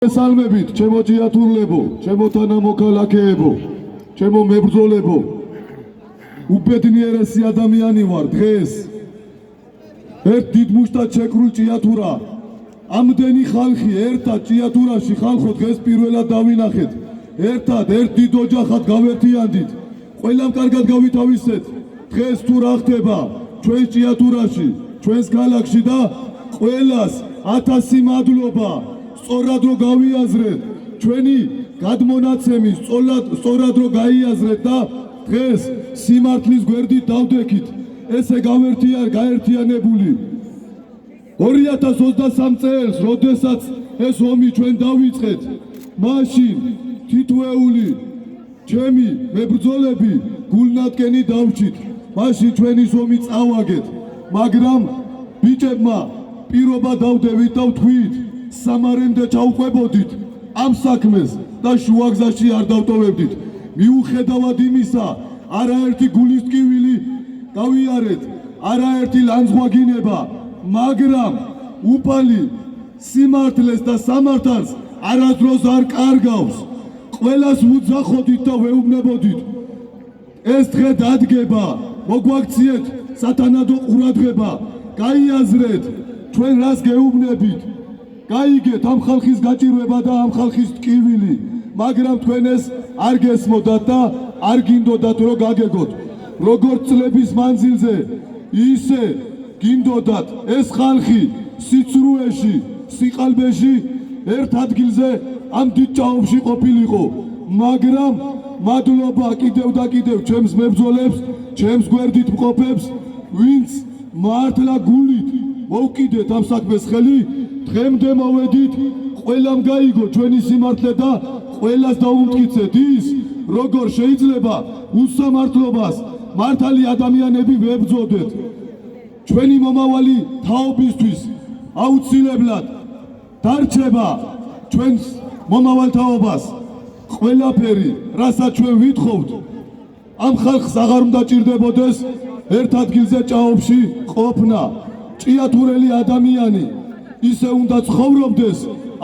Salmebit, ჩემო ჭიათურლებო, ჩემო თანამოქალაქეებო, ჩემო მებრძოლებო, უბედნიერესი ადამიანი ვარ დღეს. ერთ დიდ მუშტად შეკრულ ჭიათურა, ამდენი ხალხი ერთად ჭიათურაში ხალხო დღეს პირველად დავინახეთ. ერთად ერთ დიდ ოჯახად გავერთიანდით. ყველამ კარგად გავითავისეთ. დღეს თუ რა ხდება ჩვენს ჭიათურაში, ჩვენს ქალაქში და ყველას 1000 მადლობა. სწორად რო გავიაზრეთ ჩვენი გადმონაცემი, სწორად რო გაიაზრეთ და დღეს სიმართლის გვერდით დავდექით. ესე გაერთიანებული 2023 წელს, როდესაც ეს ომი ჩვენ დავიწყეთ, მაშინ თითოეული ჩემი მებრძოლები გულნათკენი დავჭით. მაშინ ჩვენი ომი წავაგეთ, მაგრამ ბიჭებმა პირობა დავდევით და ვთქვით სამარემდე ჩავყვებოდით ამ საქმეს და შუაგზაში არ დავტოვებდით. მიუხედავად იმისა, არაერთი გულის ტკივილი გავიარეთ, არაერთი ლანძღვაგინება, მაგრამ უფალი სიმართლეს და სამართალს არასდროს არ კარგავს. ყველას ვუძახოდით და ვეუბნებოდით, ეს დღე დადგება, მოგვაქციეთ სათანადო ყურადღება, გაიაზრეთ ჩვენ რას გეუბნებით. გაიგეთ ამ ხალხის გაჭირვება და ამ ხალხის ტკივილი, მაგრამ თქვენ ეს არ გესმოდათ და არ გინდოდათ რომ გაგეგოთ. როგორც წლების მანძილზე, ისე გინდოდათ ეს ხალხი სიცრუეში, სიყალბეში ერთ ადგილზე ამ დიდ ჭაობში ყოფილიყო. მაგრამ მადლობა კიდევ და კიდევ ჩემს მებრძოლებს, ჩემს გვერდით მყოფებს, ვინც მართლა გულით მოვკიდეთ ამ საქმეს ხელი. დღემდე მოვედით, ყველამ გაიგო ჩვენი სიმართლე და ყველას დაუმტკიცეთ ის, როგორ შეიძლება უსამართლობას მართალი ადამიანები ვებრძოდეთ. ჩვენი მომავალი თაობისთვის აუცილებლად დარჩება ჩვენს მომავალ თაობას ყველაფერი, რასაც ჩვენ ვითხოვთ. ამ ხალხს აღარ უნდა ჭირდებოდეს ერთ ადგილზე ჭაობში ყოფნა. ჭიათურელი ადამიანი ისე უნდა ცხოვრობდეს,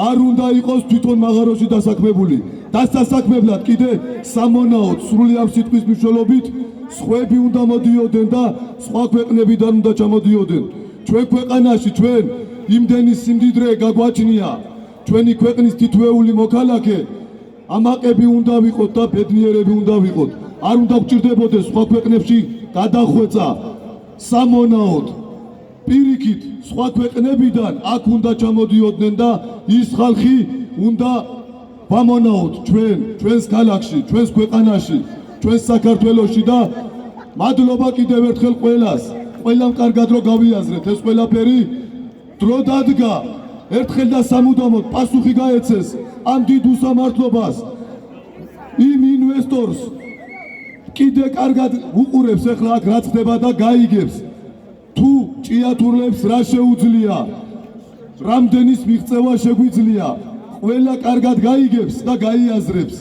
არ უნდა იყოს თვითონ მაღაროში დასაქმებული. დასასაქმებლად კიდე სამონაოდ სრული ამ სიტყვის მნიშვნელობით სხვები უნდა მოდიოდნენ და სხვა ქვეყნებიდან უნდა ჩამოდიოდნენ. ჩვენ ქვეყანაში ჩვენ იმდენი სიმდიდრე გაგვაჩნია, ჩვენი ქვეყნის თითოეული მოქალაქე ამაყები უნდა ვიყოთ და ბედნიერები უნდა ვიყოთ. არ უნდა გვჭირდებოდეს სხვა ქვეყნებში გადახვეწა სამონაოდ. პირიქით სხვა ქვეყნებიდან აქ უნდა ჩამოდიოდნენ და ის ხალხი უნდა ვამონაოთ ჩვენს ქალაქში, ჩვენს ქვეყანაში, ჩვენს საქართველოში და მადლობა კიდევ ერთხელ ყველას. ყველამ კარგად რო გავიაზრეთ ეს ყველაფერი, დრო დადგა ერთხელ და სამუდამოდ პასუხი გაეცეს ამ დიდ უსამართლობას. იმ ინვესტორს კიდე კარგად უყურებს ახლა აქ რაც ხდება და გაიგებს თუ ჭიათურლებს რა შეუძლია, რამდენის მიღწევა შეგვიძლია, ყველა კარგად გაიგებს და გაიაზრებს.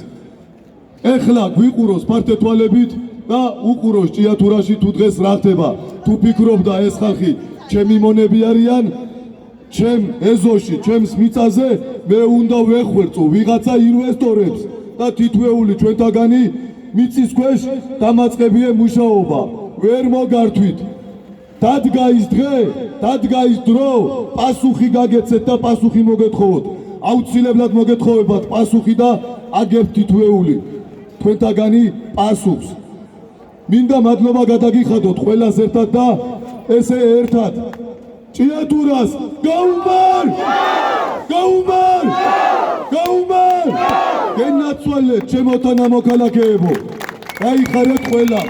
ეხლა გვიყუროს ფართეთვალებით და უყუროს ჭიათურაში თუ დღეს რა ხდება. თუ ფიქრობდა ეს ხალხი ჩემი მონები არიან, ჩემ ეზოში, ჩემს მიწაზე, მე უნდა ვეხვერწო ვიღაცა ინვესტორებს და თითოეული ჩვენთაგანი მიწის ქვეშ დამაწყებია მუშაობა. ვერ მოგართვით. დადგა ის დღე, დადგა ის დრო, პასუხი გაგეცეთ და პასუხი მოგეთხოვოთ. აუცილებლად მოგეთხოვებათ პასუხი და აგებთ თითოეული თქვენთაგანი პასუხს. მინდა მადლობა გადაგიხადოთ ყველას ერთად და ესე ერთად ჭიათურას გაუმარ! გაუმარ! გაუმარ! გენაცვალეთ ჩემო თანამოქალაქეებო. გაიხარეთ ყველა.